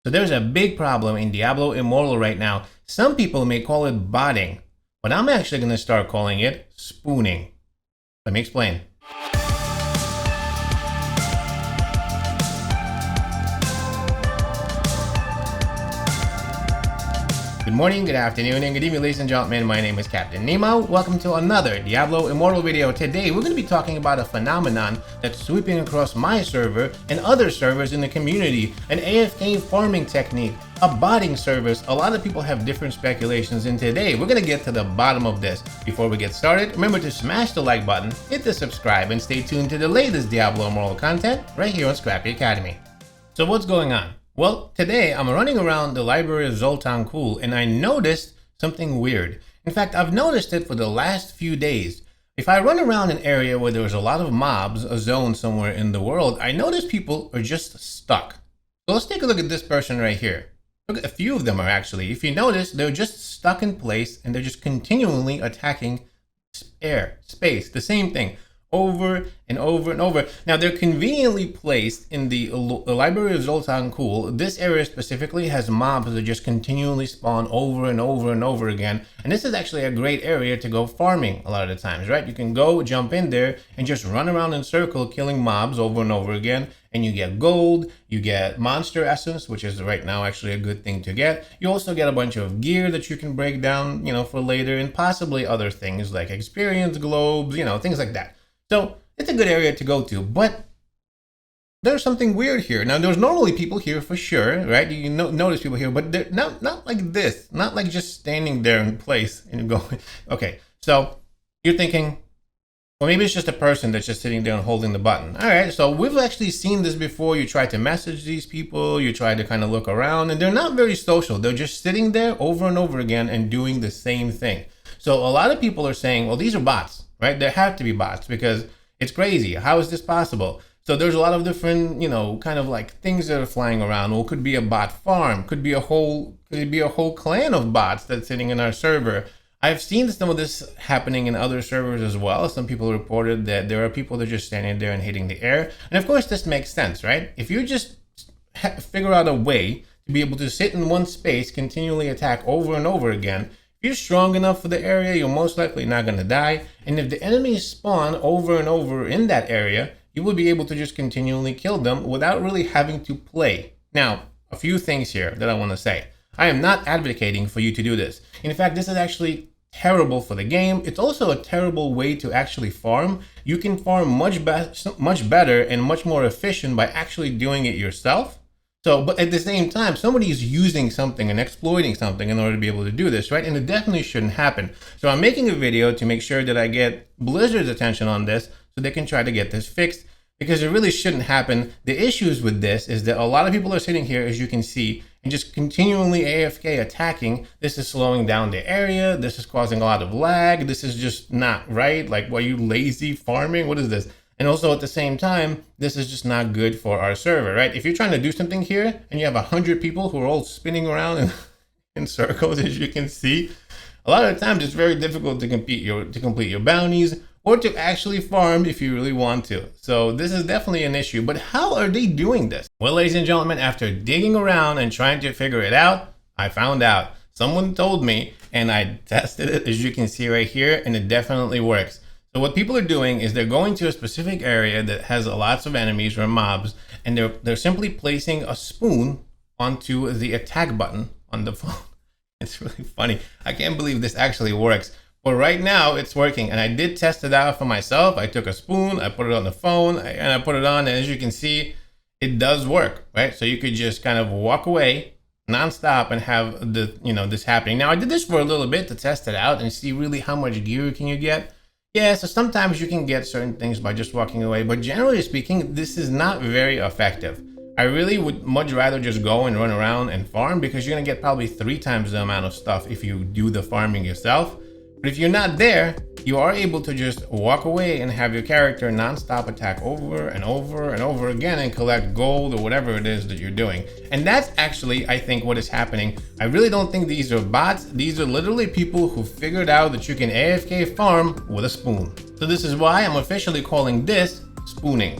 So there's a big problem in Diablo Immortal right now. Some people may call it botting, but I'm actually going to start calling it spooning. Let me explain. Good morning, good afternoon, and good evening, ladies and gentlemen. My name is Captain Nemo. Welcome to another Diablo Immortal video. Today, we're going to be talking about a phenomenon that's sweeping across my server and other servers in the community, an AFK farming technique, a botting service. A lot of people have different speculations, and today, we're going to get to the bottom of this. Before we get started, remember to smash the like button, hit the subscribe, and stay tuned to the latest Diablo Immortal content right here on Scrappy Academy. So what's going on? Well, today I'm running around the library of Zoltan Kuhl and I noticed something weird. In fact, I've noticed it for the last few days. If I run around an area where there's a lot of mobs, a zone somewhere in the world, I notice people are just stuck. So let's take a look at this person right here. Look at a few of them are actually. If you notice, they're just stuck in place and they're just continually attacking space, the same thing. Over and over and over. Now they're conveniently placed in the library of Zoltan Kuhl. This area specifically has mobs that just continually spawn over and over and over again. And this is actually a great area to go farming a lot of the times, right? You can go jump in there and just run around in circle killing mobs over and over again. And you get gold, you get monster essence, which is right now actually a good thing to get. You also get a bunch of gear that you can break down, for later, and possibly other things like experience globes, things like that. So it's a good area to go to, but there's something weird here. Now, there's normally people here for sure, right? You notice people here, but they're not like this, not like just standing there in place and going, okay. So you're thinking, well, maybe it's just a person that's just sitting there and holding the button. All right, so we've actually seen this before. You try to message these people, you try to kind of look around, and they're not very social. They're just sitting there over and over again and doing the same thing. So a lot of people are saying, well, these are bots. Right? There have to be bots because it's crazy. How is this possible? So there's a lot of different, kind of like things that are flying around. Well, it could be a bot farm, could be a whole clan of bots that's sitting in our server. I've seen some of this happening in other servers as well. Some people reported that there are people that are just standing there and hitting the air. And of course, this makes sense, right? If you just figure out a way to be able to sit in one space, continually attack over and over again, if you're strong enough for the area, you're most likely not going to die. And if the enemies spawn over and over in that area, you will be able to just continually kill them without really having to play. Now, a few things here that I want to say. I am not advocating for you to do this. In fact, this is actually terrible for the game. It's also a terrible way to actually farm. You can farm much better and much more efficient by actually doing it yourself. So, but at the same time, somebody is using something and exploiting something in order to be able to do this, right? And it definitely shouldn't happen. So I'm making a video to make sure that I get Blizzard's attention on this so they can try to get this fixed because it really shouldn't happen. The issues with this is that a lot of people are sitting here, as you can see, and just continually AFK attacking. This is slowing down the area. This is causing a lot of lag. This is just not right. Like, why are you lazy farming? What is this? And also at the same time, this is just not good for our server, right? If you're trying to do something here and you have 100 people who are all spinning around in circles, as you can see, a lot of the times it's very difficult to complete your bounties or to actually farm if you really want to. So this is definitely an issue, but how are they doing this? Well, ladies and gentlemen, after digging around and trying to figure it out, I found out. Someone told me and I tested it, as you can see right here, and it definitely works. So what people are doing is they're going to a specific area that has lots of enemies or mobs, and they're simply placing a spoon onto the attack button on the phone. It's really funny. I can't believe this actually works. But right now it's working, and I did test it out for myself. I took a spoon, I put it on the phone, and I put it on, and as you can see, it does work, right? So you could just kind of walk away nonstop and have this happening. Now I did this for a little bit to test it out and see really how much gear can you get. Yeah, so sometimes you can get certain things by just walking away, but generally speaking, this is not very effective. I really would much rather just go and run around and farm because you're gonna get probably 3 times the amount of stuff if you do the farming yourself. But if you're not there, you are able to just walk away and have your character non-stop attack over and over and over again and collect gold or whatever it is that you're doing. And that's actually, I think, what is happening. I really don't think these are bots. These are literally people who figured out that you can AFK farm with a spoon. So this is why I'm officially calling this spooning.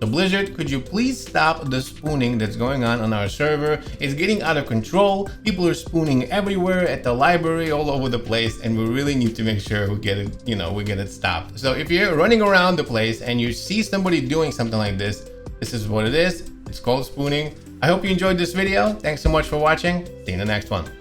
So Blizzard, could you please stop the spooning that's going on our server? It's getting out of control. People are spooning everywhere, at the library, all over the place, and we really need to make sure we get it, we get it stopped. So if you're running around the place and you see somebody doing something like this is what it is. It's called spooning. I hope you enjoyed this video. Thanks so much for watching. See you in the next one.